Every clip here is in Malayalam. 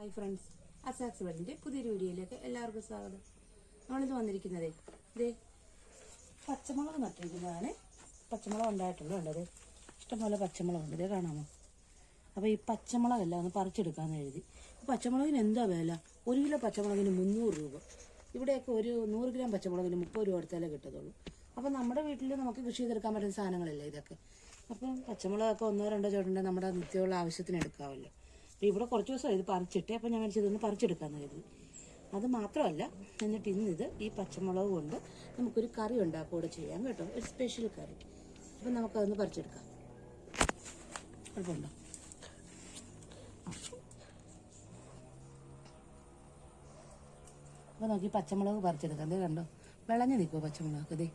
ഹായ് ഫ്രണ്ട്സ്, അസാക്സ് വേൾഡിൻ്റെ പുതിയൊരു വീഡിയോയിലേക്ക് എല്ലാവർക്കും സ്വാഗതം. നമ്മളിത് വന്നിരിക്കുന്നത് ഇതേ പച്ചമുളക് നട്ടിരിക്കുന്നതാണ്. പച്ചമുളക് ഉണ്ടായിട്ടുള്ളത് ഉണ്ടത് ഇഷ്ടംപോലെ പച്ചമുളകുണ്ട്, ഇതേ കാണാമോ? അപ്പോൾ ഈ പച്ചമുളകെല്ലാം ഒന്ന് പറിച്ചെടുക്കാമെന്ന് എഴുതി. പച്ചമുളകിന് എന്താ വില? 1 കിലോ പച്ചമുളകിന് 300 രൂപ. ഇവിടെയൊക്കെ ഒരു 100 ഗ്രാം പച്ചമുളകിന് 30 രൂപ എടുത്താലേ കിട്ടത്തുള്ളൂ. അപ്പോൾ നമ്മുടെ വീട്ടിൽ നമുക്ക് കൃഷി ചെയ്തെടുക്കാൻ പറ്റുന്ന സാധനങ്ങളല്ലേ ഇതൊക്കെ. അപ്പം പച്ചമുളകൊക്കെ 1-2 ചോട്ടുണ്ടെങ്കിൽ നമ്മുടെ നിത്യമുള്ള ആവശ്യത്തിന് എടുക്കാമല്ലോ. അപ്പോൾ ഇവിടെ കുറച്ച് ദിവസം ഇത് പറിച്ചിട്ട് അപ്പോൾ ഞാൻ ഇതൊന്ന് പറിച്ചെടുക്കാമെന്ന് കരുതി. അത് മാത്രമല്ല, എന്നിട്ട് ഇന്നിത് ഈ പച്ചമുളക് കൊണ്ട് നമുക്കൊരു കറി ഉണ്ടാക്കുകയൂടെ ചെയ്യാം കേട്ടോ, ഒരു സ്പെഷ്യൽ കറി. അപ്പം നമുക്കതൊന്ന് പറിച്ചെടുക്കാം. കുഴപ്പമുണ്ടോ? അപ്പോൾ നോക്കി പച്ചമുളക് പറിച്ചെടുക്കാം. അതേ കണ്ടോ, വിളഞ്ഞ് നിൽക്കുമോ പച്ചമുളക്? ഇതേ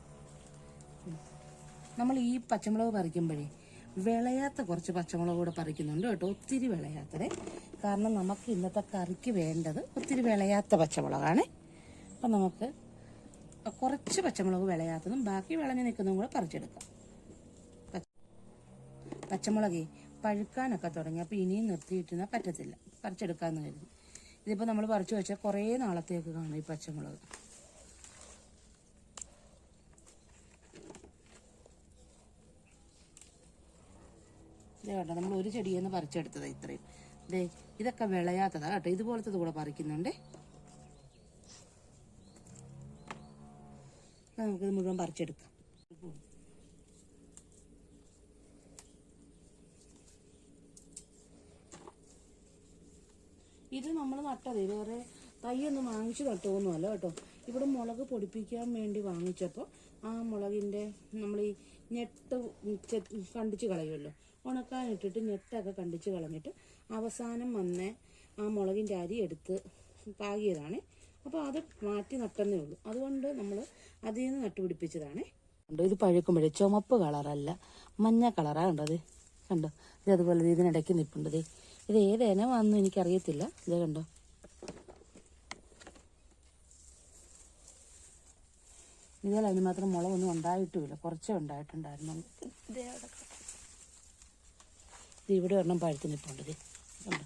നമ്മൾ ഈ പച്ചമുളക് പറിക്കുമ്പോഴേ വിളയാത്ത കുറച്ച് പച്ചമുളക് കൂടെ പറിക്കുന്നുണ്ട് കേട്ടോ, ഒത്തിരി വിളയാത്തത്. കാരണം നമുക്ക് ഇന്നത്തെ കറിക്ക് വേണ്ടത് ഒത്തിരി വിളയാത്ത പച്ചമുളകാണ്. അപ്പം നമുക്ക് കുറച്ച് പച്ചമുളക് വിളയാത്തതും ബാക്കി വിളഞ്ഞ് നിൽക്കുന്നതും കൂടെ പറിച്ചെടുക്കാം. പച്ചമുളകേ പഴുക്കാനൊക്കെ തുടങ്ങി, അപ്പോൾ ഇനിയും നിർത്തിയിട്ടിരുന്നാൽ പറ്റത്തില്ല, പറിച്ചെടുക്കാമെന്ന് കരുതി. ഇതിപ്പോൾ നമ്മൾ പറിച്ചു വെച്ചാൽ കുറേ നാളത്തേക്ക് കാണും ഈ പച്ചമുളക്. ഇതേ കേട്ടോ, നമ്മൾ ഒരു ചെടിയിൽ നിന്ന് പറിച്ചെടുത്തതാണ് ഇത്രയും. ഇതേ ഇതൊക്കെ വിളയാത്തതാണ് കേട്ടോ, ഇതുപോലത്തത് കൂടെ പറിക്കുന്നുണ്ട്. നമുക്കിത് മുഴുവൻ പറിച്ചെടുക്കാം. ഇത് നമ്മൾ നട്ടതേ വേറെ തൈയൊന്നും വാങ്ങിച്ച് നട്ടതൊന്നുമല്ല കേട്ടോ. ഇവിടെ മുളക് പൊടിപ്പിക്കാൻ വേണ്ടി വാങ്ങിച്ചപ്പോൾ ആ മുളകിൻ്റെ നമ്മൾ ഈ ഞെട്ട് കണ്ടിച്ച് കളയുമല്ലോ, ഉണക്കാനിട്ടിട്ട് ഞെട്ടൊക്കെ കണ്ടിച്ച് കളഞ്ഞിട്ട് അവസാനം വന്ന് ആ മുളകിൻ്റെ അരി എടുത്ത് പാകിയതാണ്. അപ്പോൾ അത് മാറ്റി നട്ടെന്നേ ഉള്ളൂ. അതുകൊണ്ട് നമ്മൾ അതിൽ നിന്ന് നട്ടുപിടിപ്പിച്ചതാണ്. കണ്ടോ, ഇത് പഴുക്കുമ്പോഴേ ചുമപ്പ് കളറല്ല, മഞ്ഞ കളറാണ്. കണ്ടോ, അത് കണ്ടോ, ഇത് അതുപോലെ ഇതിനിടയ്ക്ക് നിൽപ്പുണ്ട്. ഇത് ഏത് ഇനമാണെന്ന് എനിക്കറിയത്തില്ല. ഇത് കണ്ടോ, ഇതുപോലെ അതിന് മാത്രം മുളകൊന്നും ഉണ്ടായിട്ടുമില്ല, കുറച്ചേ ഉണ്ടായിട്ടുണ്ടായിരുന്നു. ഇത് ഇവിടെ ഒരെണ്ണം പഴുത്ത് നിൽപ്പുണ്ട്. ഇത് കണ്ടോ,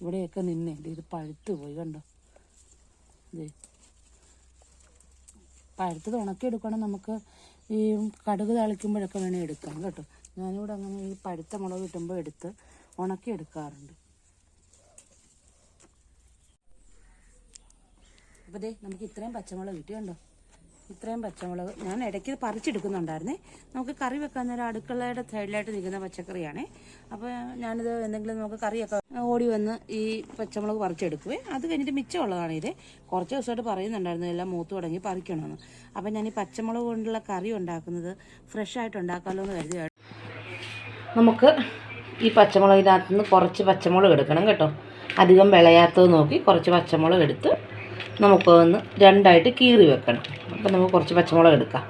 ഇവിടെയൊക്കെ നിന്നേ ഇത് പഴുത്ത് പോയി. കണ്ടോ, ഇത് പഴുത്തത് ഉണക്കിയെടുക്കണം. നമുക്ക് ഈ കടുക് താളിക്കുമ്പോഴൊക്കെ വേണേൽ എടുക്കാം കേട്ടോ. ഞാനിവിടെ അങ്ങനെ ഈ പഴുത്ത മുളക് കിട്ടുമ്പോൾ എടുത്ത് ഉണക്കിയെടുക്കാറുണ്ട്. അപ്പോൾ ദേ നമുക്ക് ഇത്രയും പച്ചമുളക് കിട്ടി. കണ്ടോ, ഇത്രയും പച്ചമുളക് ഞാൻ ഇടയ്ക്ക് പറിച്ചെടുക്കുന്നുണ്ടായിരുന്നേ. നമുക്ക് കറി വെക്കാൻ നേരം അടുക്കളയുടെ സൈഡിലായിട്ട് നിൽക്കുന്ന പച്ചക്കറിയാണേ. അപ്പോൾ ഞാനിത് എന്തെങ്കിലും നമുക്ക് കറിയൊക്കെ ഓടി വന്ന് ഈ പച്ചമുളക് പറിച്ചെടുക്കുവേ. അത് കഴിഞ്ഞിട്ട് മിച്ചമുള്ളതാണ് ഇത്. കുറച്ച് ദിവസമായിട്ട് പറയുന്നുണ്ടായിരുന്നു എല്ലാം മൂത്ത് തുടങ്ങി പറിക്കണമെന്ന്. അപ്പോൾ ഞാൻ ഈ പച്ചമുളക് കൊണ്ടുള്ള കറി ഉണ്ടാക്കുന്നത് ഫ്രഷായിട്ട് ഉണ്ടാക്കാമല്ലോ എന്ന് കരുതി. നമുക്ക് ഈ പച്ചമുളകിനകത്ത് നിന്ന് കുറച്ച് പച്ചമുളക് എടുക്കണം കേട്ടോ. അധികം വിളയാത്തത് നോക്കി കുറച്ച് പച്ചമുളക് എടുത്ത് നമുക്കൊന്ന് രണ്ടായിട്ട് കീറി വെക്കണം. അപ്പം നമുക്ക് കുറച്ച് പച്ചമുളക് എടുക്കാം.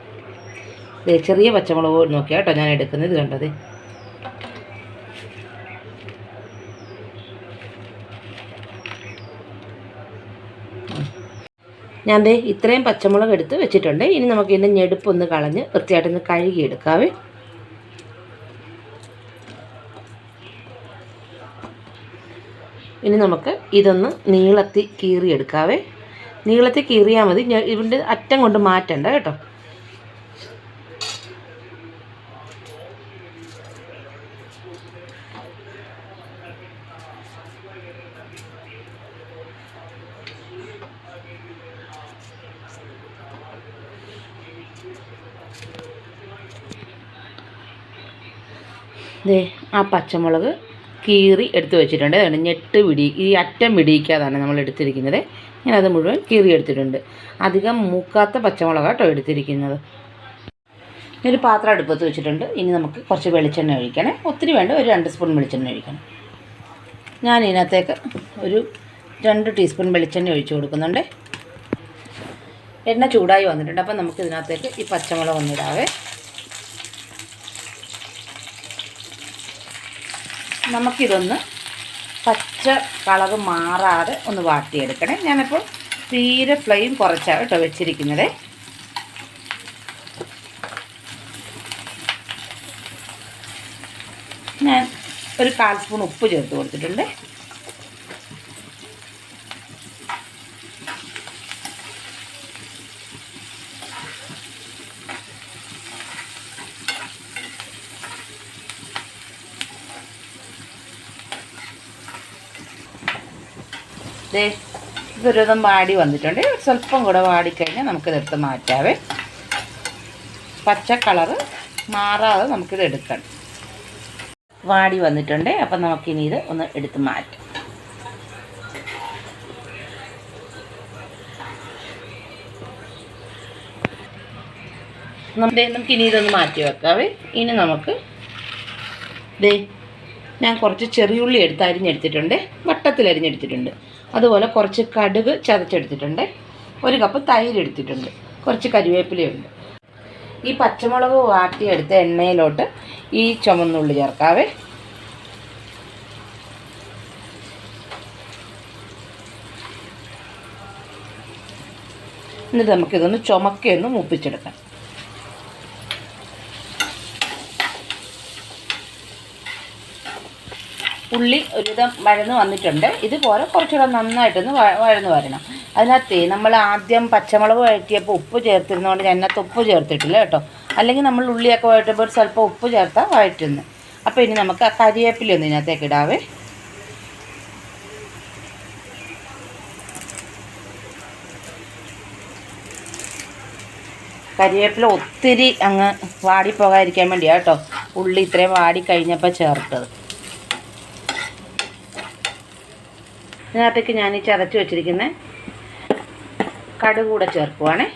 ചെറിയ പച്ചമുളക് നോക്കിയാൽ കേട്ടോ ഞാൻ എടുക്കുന്നത്. കണ്ടത് ഞാൻ ഇത്രയും പച്ചമുളക് എടുത്ത് വെച്ചിട്ടുണ്ട്. ഇനി നമുക്ക് ഇതിൻ്റെ ഞെടുപ്പൊന്ന് കളഞ്ഞ് വൃത്തിയായിട്ടൊന്ന് കഴുകിയെടുക്കാവേ. ഇനി നമുക്ക് ഇതൊന്ന് നീളത്തി കീറിയെടുക്കാവേ. നീളത്തിൽ കീറിയാൽ മതി, ഇതിൻ്റെ അറ്റം കൊണ്ട് മാറ്റണ്ട കേട്ടോ. ആ പച്ചമുളക് കീറി എടുത്ത് വെച്ചിട്ടുണ്ട്. അതാണ് ഞെട്ട് ഈ അറ്റം പിടിക്കാതാണ് നമ്മൾ എടുത്തിരിക്കുന്നത്. ഞാനത് മുഴുവൻ കീറി എടുത്തിട്ടുണ്ട്. അധികം മൂക്കാത്ത പച്ചമുളക് കേട്ടോ എടുത്തിരിക്കുന്നത്. ഒരു പാത്രം അടുപ്പത്ത് വെച്ചിട്ടുണ്ട്. ഇനി നമുക്ക് കുറച്ച് വെളിച്ചെണ്ണ ഒഴിക്കണം. ഒത്തിരി വേണ്ട, ഒരു 2 സ്പൂൺ വെളിച്ചെണ്ണ ഒഴിക്കണം. ഞാൻ ഇതിനകത്തേക്ക് ഒരു 2 ടീസ്പൂൺ വെളിച്ചെണ്ണ ഒഴിച്ച് കൊടുക്കുന്നുണ്ട്. എണ്ണ ചൂടായി വന്നിട്ടുണ്ട്. അപ്പം നമുക്ക് ഇതിനകത്തേക്ക് ഈ പച്ചമുളക് ഒന്നിടാവേ. നമുക്കിതൊന്ന് പച്ച കളറ് മാറാതെ ഒന്ന് വാട്ടിയെടുക്കണേ. ഞാനിപ്പോൾ തീരെ ഫ്ലെയിം കുറച്ചാണ് കേട്ടോ വെച്ചിരിക്കുന്നത്. ഞാൻ ഒരു 1/4 സ്പൂൺ ഉപ്പ് ചേർത്ത് കൊടുത്തിട്ടുണ്ട്. ഇതൊരുവിധം വാടി വന്നിട്ടുണ്ട്. സ്വല്പം കൂടെ വാടിക്കഴിഞ്ഞാൽ നമുക്കിതെടുത്ത് മാറ്റാവേ. പച്ച കളറ് മാറാതെ നമുക്കിത് എടുക്കണം. വാടി വന്നിട്ടുണ്ട്. അപ്പം നമുക്കിനി ഇത് ഒന്ന് എടുത്ത് മാറ്റാം. നമുക്കിനി ഇതൊന്ന് മാറ്റി വെക്കാവേ. ഇനി നമുക്ക് ഞാൻ കുറച്ച് ചെറിയുള്ളി അരിഞ്ഞെടുത്തിട്ടുണ്ട്, വട്ടത്തിൽ അരിഞ്ഞെടുത്തിട്ടുണ്ട്. അതുപോലെ കുറച്ച് കടുക് ചതച്ചെടുത്തിട്ടുണ്ട്, 1 കപ്പ് തൈര് എടുത്തിട്ടുണ്ട്, കുറച്ച് കരിവേപ്പിലയുണ്ട്. ഈ പച്ചമുളക് വാട്ടിയെടുത്ത എണ്ണയിലോട്ട് ഈ ചുമന്നുള്ളി ചേർക്കാവേ. എന്നിട്ട് നമുക്കിതൊന്ന് ചുമക്കൊന്ന് മൂപ്പിച്ചെടുക്കാം. ഉള്ളി ഒരുവിധം വഴന്ന് വന്നിട്ടുണ്ട്. ഇതുപോലെ കുറച്ചുകൂടെ നന്നായിട്ടൊന്ന് വഴന്ന് വരണം. അതിനകത്ത് നമ്മൾ ആദ്യം പച്ചമുളക് വഴറ്റിയപ്പോൾ ഉപ്പ് ചേർത്തിരുന്നതുകൊണ്ട് ഞാൻ അതിനകത്ത് ഉപ്പ് ചേർത്തിട്ടില്ല കേട്ടോ. അല്ലെങ്കിൽ നമ്മൾ ഉള്ളിയൊക്കെ വഴറ്റുമ്പോൾ സ്വല്പം ഉപ്പ് ചേർത്താൽ വഴറ്റുന്നു. അപ്പോൾ ഇനി നമുക്ക് ആ കരിവേപ്പില ഒന്ന് ഇതിനകത്തേക്ക് ഇടാവേ. കരിവേപ്പില ഒത്തിരി അങ്ങ് വാടിപ്പോകാതിരിക്കാൻ വേണ്ടിയാണ് കേട്ടോ ഉള്ളി ഇത്രയും വാടി കഴിഞ്ഞപ്പോൾ ചേർത്തത്. ഇതിനകത്തേക്ക് ഞാൻ ഈ ചതച്ച് വെച്ചിരിക്കുന്ന കടുക് കൂടെ ചേർക്കുവാണേ.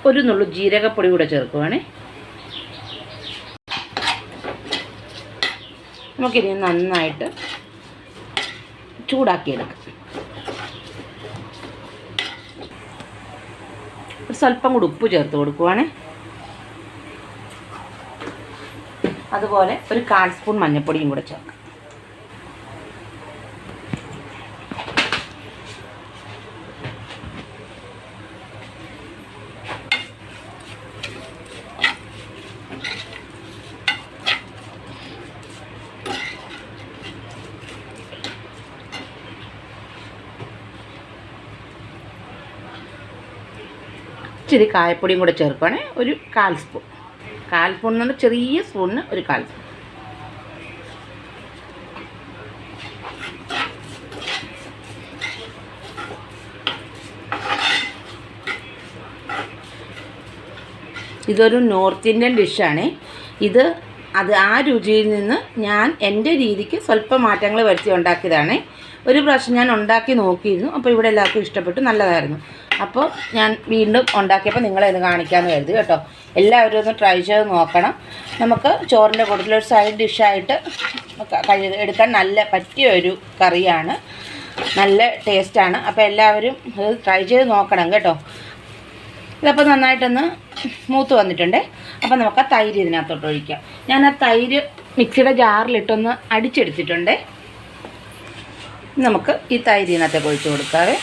ഒരു നുള്ളു ജീരകപ്പൊടി കൂടെ ചേർക്കുവാണേ. നമുക്കിനി നന്നായിട്ട് ചൂടാക്കിയെടുക്കാം. സ്വല്പം കൂടി ഉപ്പ് ചേർത്ത് കൊടുക്കുവാണേ. അതുപോലെ ഒരു 1/4 സ്പൂൺ മഞ്ഞൾപ്പൊടിയും കൂടെ ചേർക്കാം. ഇച്ചിരി കായപ്പൊടിയും കൂടെ ചേർക്കുകയാണെ. ഒരു 1/4 സ്പൂൺ. 1/4 സ്പൂൺ എന്ന് പറഞ്ഞാൽ ചെറിയ സ്പൂണിന് ഒരു 1/4 സ്പൂൺ. ഇതൊരു നോർത്ത് ഇന്ത്യൻ ഡിഷാണ്. ആ രുചിയിൽ നിന്ന് ഞാൻ എൻ്റെ രീതിക്ക് സ്വല്പം മാറ്റങ്ങൾ വരുത്തി ഉണ്ടാക്കിയതാണ്. ഒരു പ്രാവശ്യം ഞാൻ ഉണ്ടാക്കി നോക്കിയിരുന്നു. അപ്പോൾ ഇവിടെ എല്ലാവർക്കും ഇഷ്ടപ്പെട്ടു, നല്ലതായിരുന്നു. അപ്പോൾ ഞാൻ വീണ്ടും ഉണ്ടാക്കിയപ്പോൾ നിങ്ങളെ ഇത് കാണിക്കാമെന്ന് കരുതി കേട്ടോ. എല്ലാവരും ഒന്ന് ട്രൈ ചെയ്ത് നോക്കണം. നമുക്ക് ചോറിൻ്റെ കൂട്ടത്തിലൊരു സൈഡ് ഡിഷായിട്ട് എടുക്കാൻ നല്ല പറ്റിയ ഒരു കറിയാണ്. നല്ല ടേസ്റ്റാണ്. അപ്പോൾ എല്ലാവരും ഇത് ട്രൈ ചെയ്ത് നോക്കണം കേട്ടോ. ഇതപ്പോൾ നന്നായിട്ടൊന്ന് മൂത്ത് വന്നിട്ടുണ്ട്. അപ്പോൾ നമുക്ക് ആ തൈര് ഇതിനകത്തോട്ട് ഒഴിക്കാം. ഞാൻ ആ തൈര് മിക്സിയുടെ ജാറിലിട്ടൊന്ന് അടിച്ചെടുത്തിട്ടുണ്ട്. നമുക്ക് ഈ തൈര് ഇതിനകത്തേക്ക് ഒഴിച്ച് കൊടുക്കാവേ.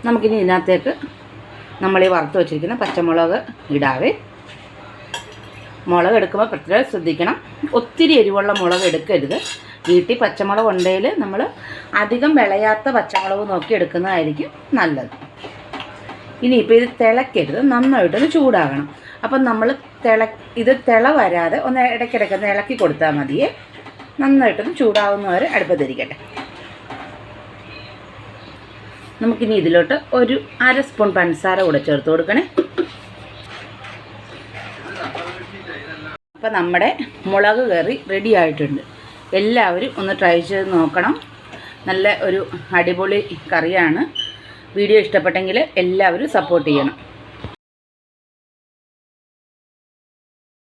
നമുക്കിനി ഇതിനകത്തേക്ക് നമ്മൾ ഈ വറുത്ത് വെച്ചിരിക്കുന്ന പച്ചമുളക് ഇടാവേ. മുളക് എടുക്കുമ്പോൾ പ്രത്യേകം ശ്രദ്ധിക്കണം, ഒത്തിരി എരിവുള്ള മുളക് എടുക്കരുത്. വീട്ടിൽ പച്ചമുളക് ഉണ്ടെങ്കിൽ നമ്മൾ അധികം വിളയാത്ത പച്ചമുളക് നോക്കി എടുക്കുന്നതായിരിക്കും നല്ലത്. ഇനിയിപ്പോൾ ഇത് തിളക്കരുത്, നന്നായിട്ടൊന്ന് ചൂടാകണം. അപ്പം നമ്മൾ ഇത് തിള വരാതെ ഒന്ന് ഇടയ്ക്കിടയ്ക്കൊന്ന് ഇളക്കി കൊടുത്താൽ മതിയേ. നന്നായിട്ടൊന്ന് ചൂടാവുന്നവരെ അടുപ്പത്തിരിക്കട്ടെ. നമുക്കിനി ഇതിലോട്ട് ഒരു 1/2 സ്പൂൺ പഞ്ചസാര കൂടെ ചേർത്ത് കൊടുക്കണേ. അപ്പം നമ്മുടെ മുളക് കറി റെഡി ആയിട്ടുണ്ട്. എല്ലാവരും ഒന്ന് ട്രൈ ചെയ്ത് നോക്കണം. നല്ല ഒരു അടിപൊളി കറിയാണ്. വീഡിയോ ഇഷ്ടപ്പെട്ടെങ്കിൽ എല്ലാവരും സപ്പോർട്ട് ചെയ്യണം.